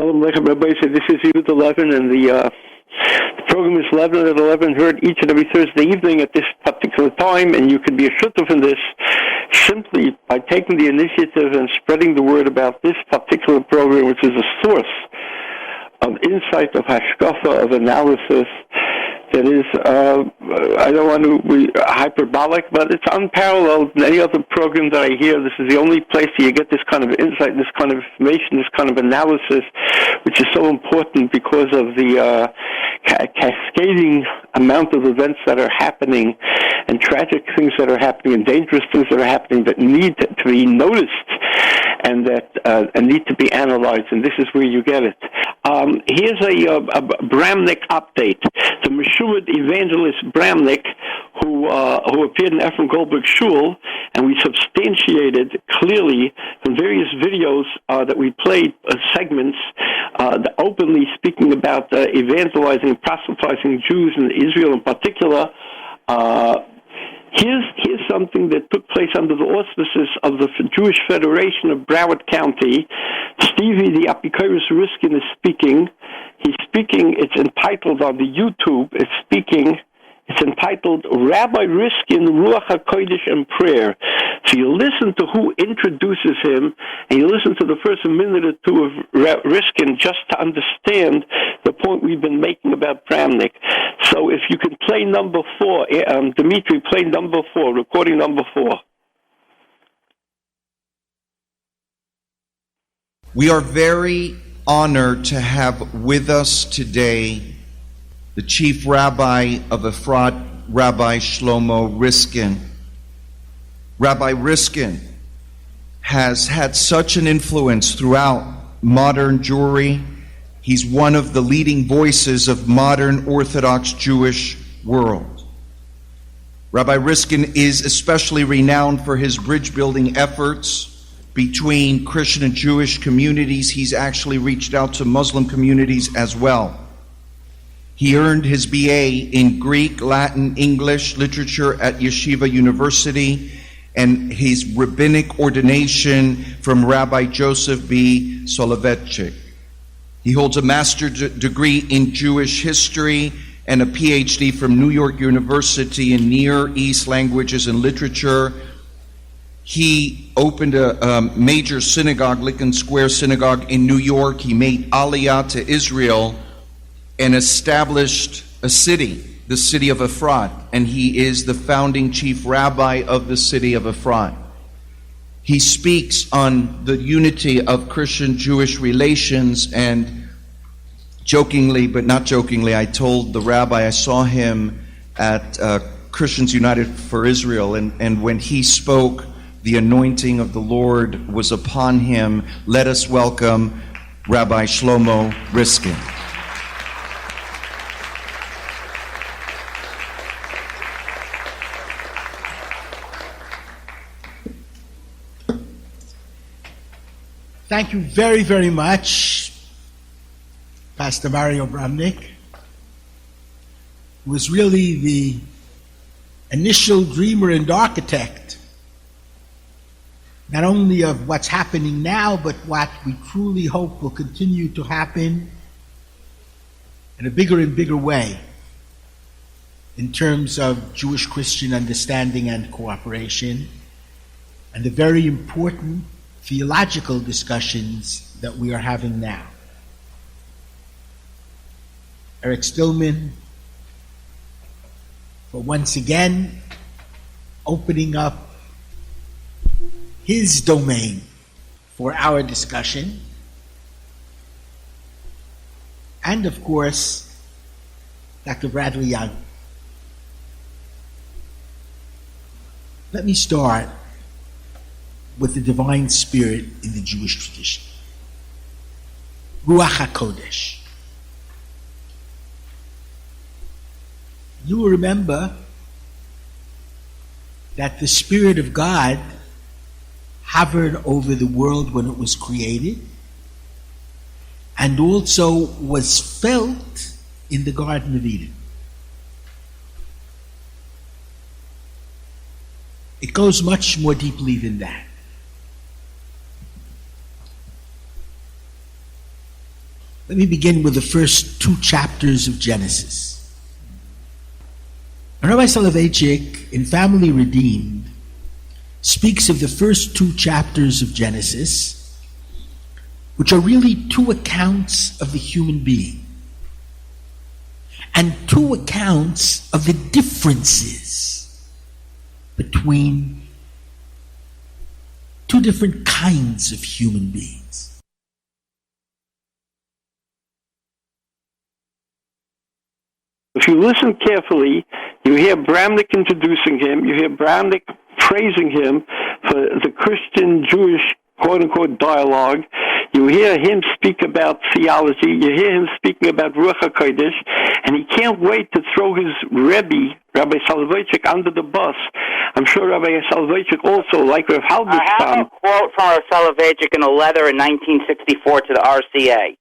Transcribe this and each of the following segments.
Shalom Aleichem, Rabbi. This is Yehuda Levin, and the program is 11 at 11, heard each and every Thursday evening at this particular time, and you can be a shutuf in this simply by taking the initiative and spreading the word about this particular program, which is a source of insight, of hashkafa, of analysis. That is, I don't want to be hyperbolic, but it's unparalleled in any other program that I hear. This is the only place that you get this kind of insight, this kind of information, this kind of analysis, which is so important because of the cascading amount of events that are happening and tragic things that are happening and dangerous things that are happening that need to be noticed and that need to be analyzed, and this is where you get it. Here's a Bramnick update. The Meshuggah evangelist Bramnick, who appeared in Efrem Goldberg's shul, and we substantiated clearly from various videos that we played segments openly speaking about evangelizing and proselytizing Jews in Israel in particular. Here's something that took place under the auspices of the Jewish Federation of Broward County. Stevie, the Apikoros Riskin, is speaking. He's speaking. It's entitled on the YouTube. It's entitled Rabbi Riskin, Ruach HaKodesh and Prayer. So you listen to who introduces him, and you listen to the first minute or two of Riskin just to understand the point we've been making about Bramnick. So if you can play number 4, Dimitri, play number 4, recording number 4. We are very honored to have with us today the Chief Rabbi of Efrat, Rabbi Shlomo Riskin. Rabbi Riskin has had such an influence throughout modern Jewry. He's one of the leading voices of modern Orthodox Jewish world. Rabbi Riskin is especially renowned for his bridge-building efforts between Christian and Jewish communities. He's actually reached out to Muslim communities as well. He earned his BA in Greek, Latin, English, literature at Yeshiva University, and his rabbinic ordination from Rabbi Joseph B. Soloveitchik. He holds a master's degree in Jewish history and a PhD from New York University in Near East Languages and Literature. He opened a major synagogue, Lincoln Square Synagogue in New York. He made Aliyah to Israel and established a city, the city of Efrat, and he is the founding chief rabbi of the city of Efrat. He speaks on the unity of Christian-Jewish relations, and jokingly, but not jokingly, I told the rabbi I saw him at Christians United for Israel, and when he spoke, the anointing of the Lord was upon him. Let us welcome Rabbi Shlomo Riskin. Thank you very, very much, Pastor Mario Bramnick, who was really the initial dreamer and architect, not only of what's happening now, but what we truly hope will continue to happen in a bigger and bigger way in terms of Jewish-Christian understanding and cooperation, and the very important theological discussions that we are having now. Eric Stillman, for once again opening up his domain for our discussion. And of course, Dr. Bradley Young. Let me start with the divine spirit in the Jewish tradition. Ruach HaKodesh. You will remember that the Spirit of God hovered over the world when it was created, and also was felt in the Garden of Eden. It goes much more deeply than that. Let me begin with the first 2 chapters of Genesis. Rabbi Soloveitchik, in Family Redeemed, speaks of the first 2 chapters of Genesis, which are really 2 accounts of the human being, and 2 accounts of the differences between 2 different kinds of human beings. If you listen carefully, you hear Bramnick introducing him, you hear Bramnick praising him for the Christian-Jewish quote-unquote dialogue. You hear him speak about theology. You hear him speaking about Ruach HaKodesh, and he can't wait to throw his Rebbe, Rabbi Soloveitchik, under the bus. I'm sure Rabbi Soloveitchik also, like Rav Halberstam. I have a quote from Rabbi Soloveitchik in a letter in 1964 to the RCA.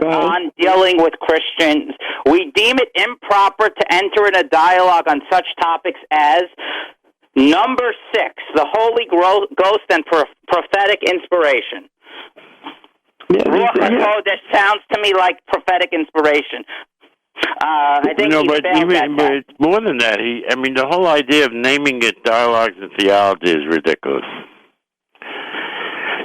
On dealing with Christians, we deem it improper to enter in a dialogue on such topics as number 6, the Holy Ghost and prophetic inspiration. Ruach HaKodesh sounds to me like prophetic inspiration. I think but it's more than that. The whole idea of naming it dialogues and theology is ridiculous.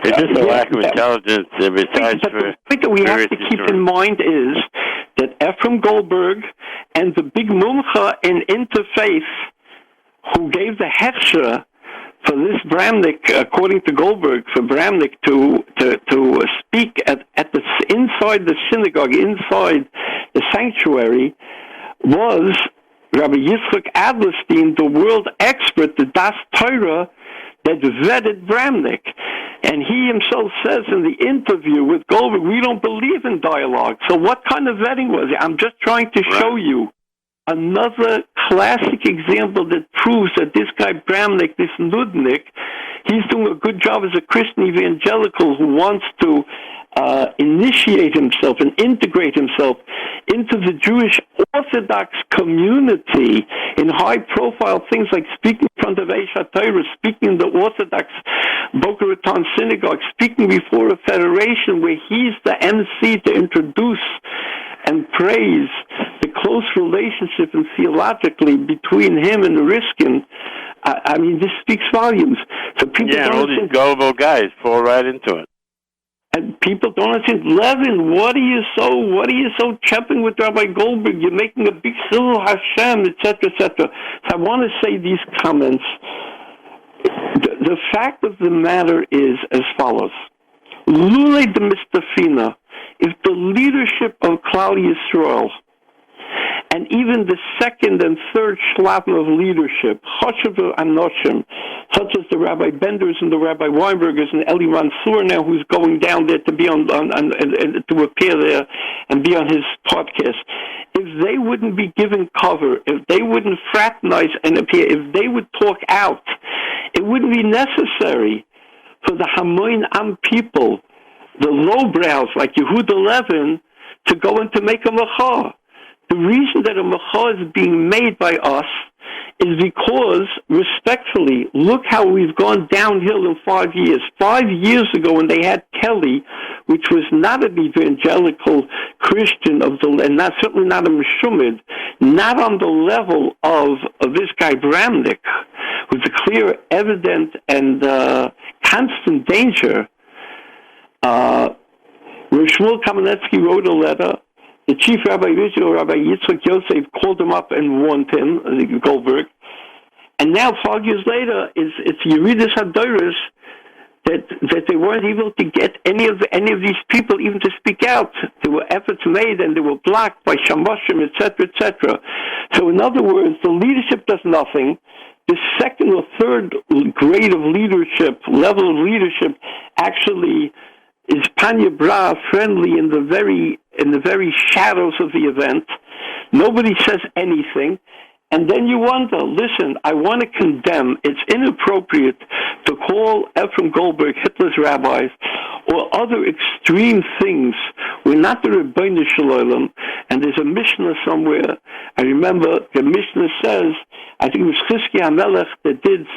It's just a lack of intelligence. Besides, but the point that we have to keep in mind is that Efrem Goldberg and the big mumcha in interfaith, who gave the hechsher for this Bramnick, according to Goldberg, for Bramnick to speak at the inside the synagogue, inside the sanctuary, was Rabbi Yitzchak Adlerstein, the world expert, the Das Torah, that vetted Bramnick. And he himself says in the interview with Goldberg, we don't believe in dialogue. So what kind of vetting was it? I'm just trying to show you another classic example that proves that this guy Bramnick, this Nudnik, he's doing a good job as a Christian evangelical who wants to initiate himself and integrate himself into the Jewish Orthodox community in high-profile things like speaking in front of Eshat Torah, speaking in the Orthodox Boca Raton synagogue, speaking before a federation where he's the MC to introduce and praise the close relationship and theologically between him and the Riskin. This speaks volumes. So people all these gullible guys fall right into it. And people don't understand. Levin, what are you so chapping with Rabbi Goldberg? You're making a big Hillel Hashem, etc., etc. So I want to say these comments. The fact of the matter is as follows. Lule de Mistafina, if the leadership of Klal Yisrael and even the second and third shlabim of leadership, Choshev Anoshim, such as the Rabbi Benders and the Rabbi Weinbergers and Eli Mansour now, who's going down there to be on to appear there and be on his podcast, if they wouldn't be given cover, if they wouldn't fraternize and appear, if they would talk out, it wouldn't be necessary for the Hamoin Am people, the lowbrows like Yehuda Levin, to go and to make a machah. The reason that a machah is being made by us is because, respectfully, look how we've gone downhill in 5 years. 5 years ago when they had Kelly, which was not an evangelical Christian and certainly not a Meshumid, not on the level of this guy Bramnick, who's a clear, evident, and constant danger. Rav Shmuel Kamenetsky wrote a letter. The chief rabbi of Israel, Rabbi Yitzchak Yosef, called him up and warned him, Goldberg. And now, 5 years later, it's Yeridus Hadoros that they weren't able to get any of these people even to speak out. There were efforts made, and they were blocked by Shamoshim, etc., etc. So, in other words, the leadership does nothing. The second or third grade of leadership, level of leadership, actually is Panya Bra friendly in the very shadows of the event. Nobody says anything. And then you wonder, listen, I want to condemn. It's inappropriate to call Efrem Goldberg Hitler's rabbis or other extreme things. We're not the Rebbeinu Shalom. And there's a Mishnah somewhere. I remember the Mishnah says, I think it was Chizkiah HaMelech that did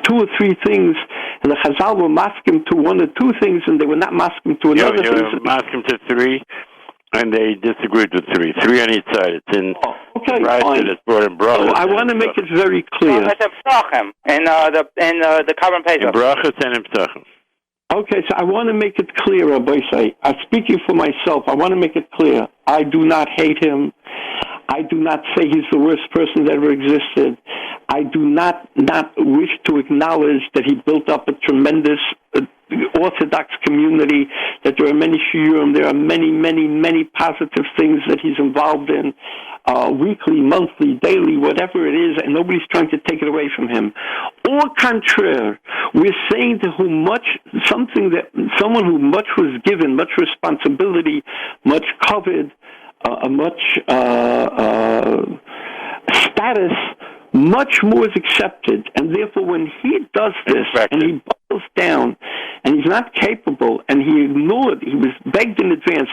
2 or 3 things, and the Chazal were masking to 1 or 2 things, and they were not masking to another thing. Masking to 3. And they disagreed with three on each side. It's in okay, Rashi fine. that's brought in brachas. So I want to make it very clear. It's a psachim in the Clavin page. In brachas and in psachim. Okay, so I want to make it clear, Rabbi Say. I'm speaking for myself. I want to make it clear. I do not hate him. I do not say he's the worst person that ever existed. I do not wish to acknowledge that he built up a tremendous Orthodox community, that there are many shiurim, there are many, many, many positive things that he's involved in, weekly, monthly, daily, whatever it is, and nobody's trying to take it away from him. Au contraire, we're saying to someone who much was given, much responsibility, much covered, much status, much more is accepted, and therefore when he does this and he buckles down and he's not capable and he ignored, he was begged in advance.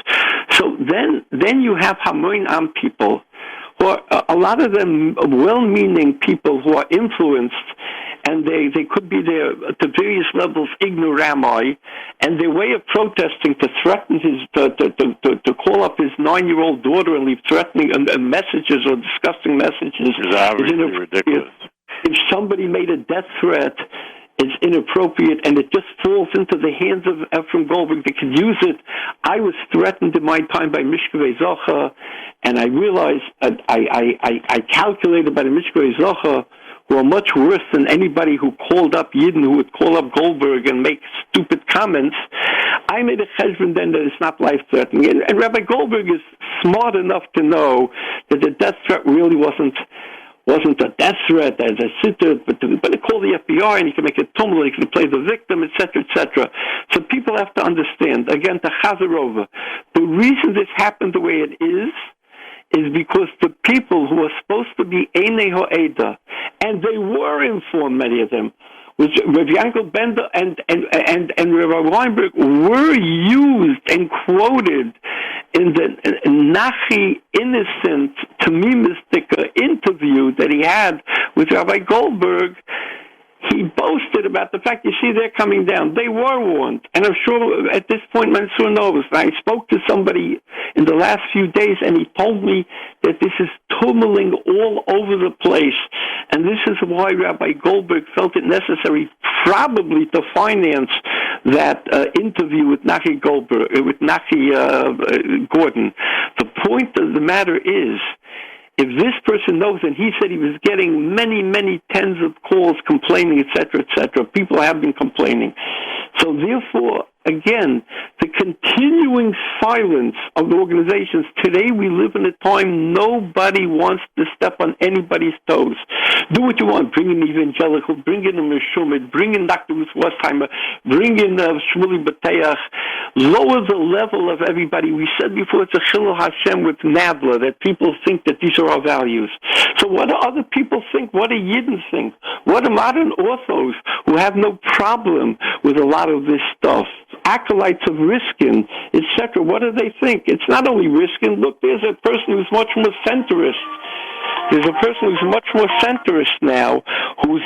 So then you have Hamoin Am people, who are a lot of them well-meaning people who are influenced, and they could be there to various levels ignoramai, and their way of protesting to threaten to call up his 9-year-old daughter and leave threatening messages or disgusting messages is obviously ridiculous. If somebody made a death threat, it's inappropriate, and it just falls into the hands of Efrem Goldberg. They could use it. I was threatened in my time by Mishkevei Zocha, and I realized, I calculated by the Mishkevei Zocha, who are much worse than anybody who called up Yidden, who would call up Goldberg and make stupid comments. I made a cheshbon then that it's not life-threatening. And Rabbi Goldberg is smart enough to know that the death threat really wasn't a death threat, as I sit there, but to call the FBI and you can make a tumult, you can play the victim, etc., etc. So people have to understand, again, to Chazarova, the reason this happened the way it is because the people who are supposed to be Einei Ha'eda, and they were informed, many of them, which Rav Yankel Bender and Rabbi Weinberg were used and quoted in the Nachi innocent Tamimistic interview that he had with Rabbi Goldberg. He boasted about the fact, you see, they're coming down. They were warned. And I'm sure at this point Mansour knows. I spoke to somebody in the last few days, and he told me that this is tumbling all over the place. And this is why Rabbi Goldberg felt it necessary probably to finance that interview with Nachi Goldberg, with Nachi Gordon. The point of the matter is, if this person knows, and he said he was getting many, many tens of calls complaining, etc., people have been complaining. So therefore, again, the continuing silence of the organizations. Today we live in a time nobody wants to step on anybody's toes. Do what you want. Bring in evangelical, bring in a Meshumit, bring in Dr. Ruth Westheimer, bring in Shmuley Bateach. Lower the level of everybody. We said before, it's a Chilul Hashem with Nadla, that people think that these are our values. So what do other people think? What do Yidden think? What do modern orthos who have no problem with a lot of this stuff? Acolytes of Riskin, etc. What do they think? It's not only Riskin. Look, there's a person who's much more centrist. There's a person who's much more centrist now, who's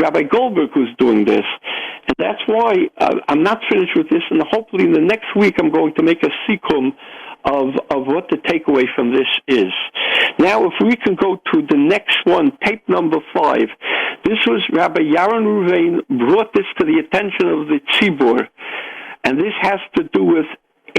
Rabbi Goldberg, who's doing this. And that's why I'm not finished with this, and hopefully in the next week I'm going to make a sikum of what the takeaway from this is. Now, if we can go to the next one, tape number 5. This was Rabbi Yaron Reuven brought this to the attention of the Tzibur, and this has to do with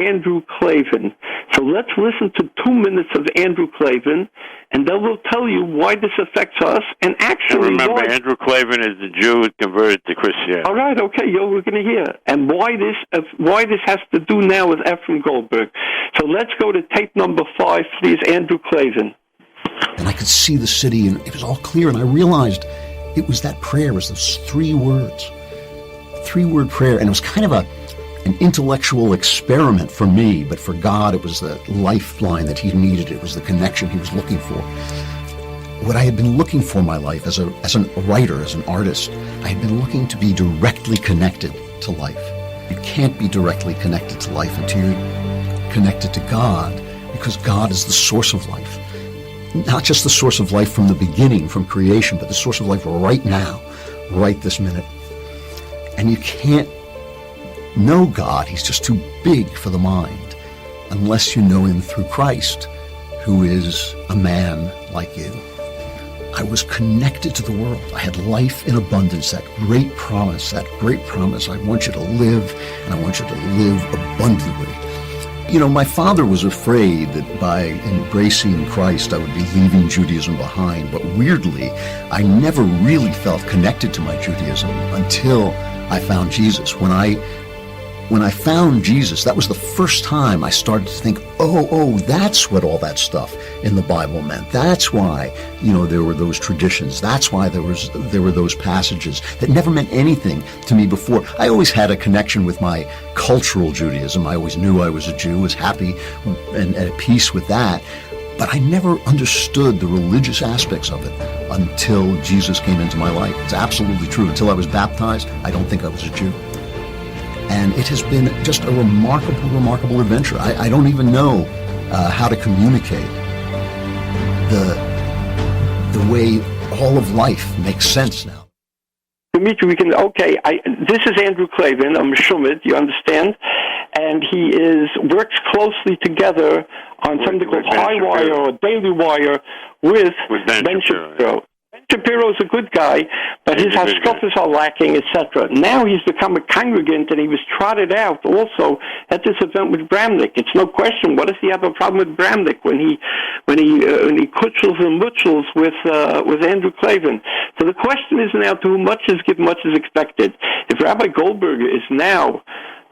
Andrew Clavin. So let's listen to 2 minutes of Andrew Clavin, and then we'll tell you why this affects us. And actually, and remember, Andrew Clavin is the Jew who converted to Christianity. All right, okay, we're going to hear, and why this has to do now with Efrem Goldberg. So let's go to tape number 5, please, Andrew Clavin. And I could see the city, and it was all clear, and I realized it was that prayer, it was those 3 words, 3-word prayer, and it was kind of an intellectual experiment for me, but for God it was the lifeline that he needed. It was the connection he was looking for. What I had been looking for in my life as a writer, as an artist, I had been looking to be directly connected to life. You can't be directly connected to life until you're connected to God, because God is the source of life. Not just the source of life from the beginning, from creation, but the source of life right now, right this minute. And you can't know God. He's just too big for the mind. unless you know him through Christ, who is a man like you. I was connected to the world. I had life in abundance, that great promise. I want you to live, and I want you to live abundantly. You know, my father was afraid that by embracing Christ, I would be leaving Judaism behind. But weirdly, I never really felt connected to my Judaism until I found Jesus. When I found Jesus, that was the first time I started to think, oh, that's what all that stuff in the Bible meant. That's why, there were those traditions. That's why there were those passages that never meant anything to me before. I always had a connection with my cultural Judaism. I always knew I was a Jew, was happy and at peace with that. But I never understood the religious aspects of it until Jesus came into my life. It's absolutely true. Until I was baptized, I don't think I was a Jew. And it has been just a remarkable, remarkable adventure. I don't even know how to communicate the way all of life makes sense now. Dimitri, this is Andrew Clavin, I'm a Shumid, you understand? And he works closely together on something called High Wire or Daily Wire with Ben Shapiro. Shapiro is a good guy, but his hashkafas are lacking, etc. Now he's become a congregant, and he was trotted out also at this event with Bramnick. It's no question. What does he have a problem with Bramnick when he kutchels and mutchels with Andrew Clavin? So the question is now, to whom much is given, much is expected. If Rabbi Goldberg is now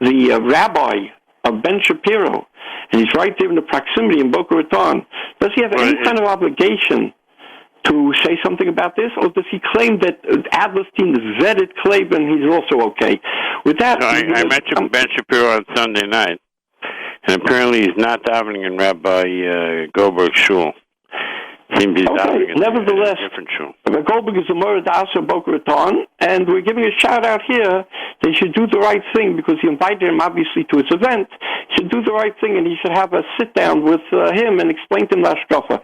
the rabbi of Ben Shapiro, and he's right there in the proximity in Boca Raton, does he have any kind of obligation to say something about this, or does he claim that Adlerstein vetted Clavin, he's also okay? With that, I met Ben Shapiro on Sunday night, and apparently he's not davening in Rabbi Goldberg's shul. Seems he's davening in a different shul. Rabbi Goldberg is the Morid Asa of Boca Raton, and we're giving a shout out here. They should do the right thing, because he invited him obviously to his event. He should do the right thing, and he should have a sit down with him and explain to him the hashkafa.